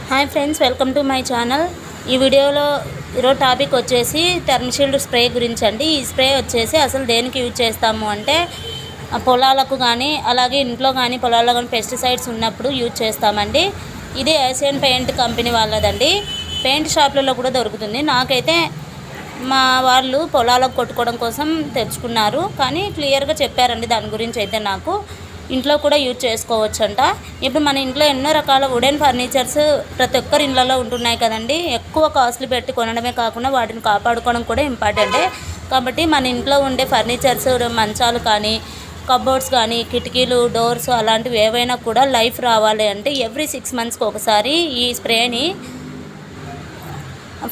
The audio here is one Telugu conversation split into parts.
Hi friends, welcome to my channel. ఈ వీడియోలో ఈరోజు టాపిక్ వచ్చేసి టర్మ్షీల్డ్ స్ప్రే గురించి అండి. ఈ స్ప్రే వచ్చేసి అసలు దేనికి యూజ్ చేస్తాము అంటే పొలాలకు కానీ అలాగే ఇంట్లో కానీ పొలాల్లో కానీ పెస్టిసైడ్స్ ఉన్నప్పుడు యూజ్ చేస్తామండి. ఇది ఏషియన్ పెయింట్ కంపెనీ వాళ్ళదండి. పెయింట్ షాప్లలో కూడా దొరుకుతుంది. నాకైతే మా వాళ్ళు పొలాలకు కొట్టుకోవడం కోసం తెచ్చుకున్నారు, కానీ క్లియర్గా చెప్పారండి దాని గురించి. అయితే నాకు ఇంట్లో కూడా యూజ్ చేసుకోవచ్చంట. ఇప్పుడు మన ఇంట్లో ఎన్నో రకాల వుడెన్ ఫర్నిచర్స్ ప్రతి ఒక్కరి ఇళ్ళలో ఉంటున్నాయి కదండి. ఎక్కువ కాస్ట్లీ పెట్టి కొనడమే కాకుండా వాటిని కాపాడుకోవడం కూడా ఇంపార్టెంటే. కాబట్టి మన ఇంట్లో ఉండే ఫర్నిచర్స్, మంచాలు కానీ కబోర్డ్స్ కానీ కిటికీలు, డోర్స్ అలాంటివి ఏవైనా కూడా లైఫ్ రావాలి అంటే ఎవ్రీ 6 monthsకి ఒకసారి ఈ స్ప్రేని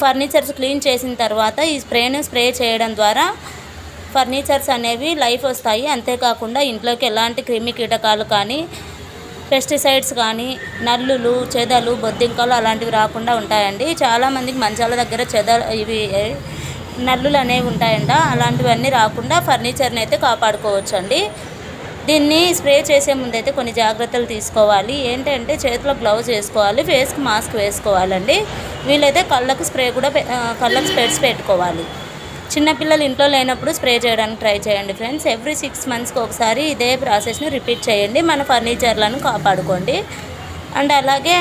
ఫర్నిచర్స్ క్లీన్ చేసిన తర్వాత ఈ స్ప్రేను స్ప్రే చేయడం ద్వారా ఫర్నిచర్స్ అనేవి లైఫ్ వస్తాయి. అంతేకాకుండా ఇంట్లోకి ఎలాంటి క్రిమి కీటకాలు కానీ పెస్టిసైడ్స్ కానీ నల్లులు, చెదలు, బొద్దింకలు అలాంటివి రాకుండా ఉంటాయండి. చాలామందికి మంచాల దగ్గర ఇవి నల్లులు అనేవి ఉంటాయంట. అలాంటివన్నీ రాకుండా ఫర్నిచర్ని అయితే కాపాడుకోవచ్చండి. దీన్ని స్ప్రే చేసే ముందైతే కొన్ని జాగ్రత్తలు తీసుకోవాలి. ఏంటంటే చేతిలో గ్లౌజ్ వేసుకోవాలి, ఫేస్కి మాస్క్ వేసుకోవాలండి. వీలైతే కళ్ళకు స్పెట్స్ పెట్టుకోవాలి. చిన్నపిల్లలు ఇంట్లో లేనప్పుడు స్ప్రే చేయడానికి ట్రై చేయండి ఫ్రెండ్స్. ఎవ్రీ 6 monthsకి ఒకసారి ఇదే ప్రాసెస్ని రిపీట్ చేయండి. మన ఫర్నిచర్లను కాపాడుకోండి. అండ్ అలాగే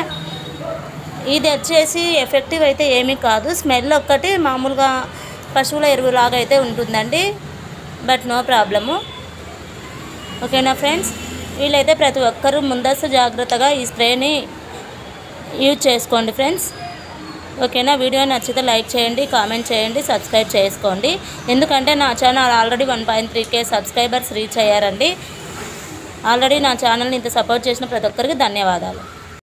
ఇది వచ్చేసి ఎఫెక్టివ్ అయితే ఏమీ కాదు. స్మెల్ ఒక్కటి మామూలుగా పశువుల ఎరువులాగా అయితే ఉంటుందండి, బట్ నో ప్రాబ్లము. ఓకేనా ఫ్రెండ్స్? వీలైతే ప్రతి ఒక్కరూ ముందస్తు జాగ్రత్తగా ఈ స్ప్రేని యూజ్ చేసుకోండి ఫ్రెండ్స్. ఓకేనా? వీడియో నచ్చితే లైక్ చేయండి, కామెంట్ చేయండి, సబ్స్క్రైబ్ చేసుకోండి. ఎందుకంటే నా channel already 1.3K subscribers reach అయ్యారండి. ఆల్రెడీ నా ఛానల్ని ఇంత సపోర్ట్ చేసిన ప్రతి ఒక్కరికి ధన్యవాదాలు.